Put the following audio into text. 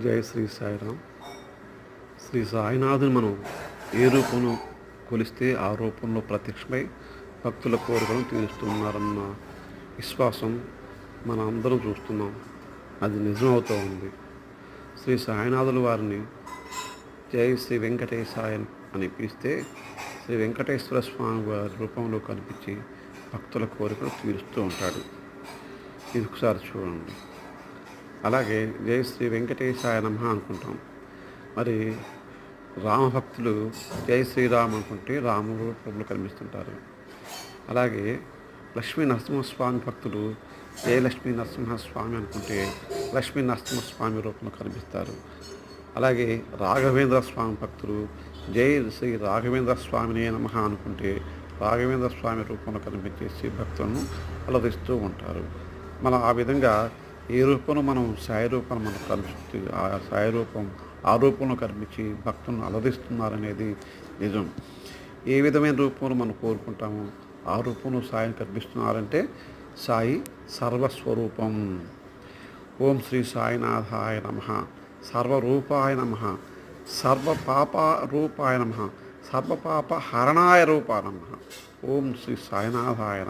జై శ్రీ సాయిరామ్. శ్రీ సాయినాథుని మనం ఏ రూపంలో కొలిస్తే ఆ రూపంలో ప్రత్యక్షమై భక్తుల కోరికలను తీరుస్తున్నారన్న విశ్వాసం మన అందరం చూస్తున్నాం. అది నిజమవుతూ ఉంది. శ్రీ సాయినాథుల వారిని జై శ్రీ వెంకటేశాయ అని పిలిస్తే శ్రీ వెంకటేశ్వర స్వామి వారి రూపంలో కనిపించి భక్తుల కోరికలు తీరుస్తూ ఉంటాడు. ఇది ఒకసారి చూడండి. అలాగే జై శ్రీ వెంకటేశాయ నమః అనుకుంటాం. మరి రామభక్తులు జై శ్రీరామ్ అనుకుంటే రాముడు రూపంలో కనిపిస్తుంటారు. అలాగే లక్ష్మీ నరసింహస్వామి భక్తులు జై లక్ష్మీ నరసింహస్వామి అనుకుంటే లక్ష్మీ నరసింహస్వామి రూపంలో కనిపిస్తారు. అలాగే రాఘవేంద్ర స్వామి భక్తులు జై శ్రీ రాఘవేంద్ర స్వామినే నమః అనుకుంటే రాఘవేంద్ర స్వామి రూపంలో కనిపించేసి భక్తులను అలరిస్తూ ఉంటారు. మనం ఆ విధంగా ఏ రూపంలో మనం సాయి రూపం మనం కనిపిస్తూ ఆ సాయి రూపం ఆ రూపంలో కనిపించి భక్తులను అలరిస్తున్నారనేది నిజం. ఏ విధమైన రూపంలో మనం కోరుకుంటామో ఆ రూపంలో సాయిని కనిపిస్తున్నారంటే సాయి సర్వస్వరూపం. ఓం శ్రీ సాయినాథాయ నమః, సర్వరూపాయ నమః, సర్వపాప రూపాయ నమః, సర్వపాప హరణాయ రూపాయ నమః. ఓం శ్రీ సాయినాథాయ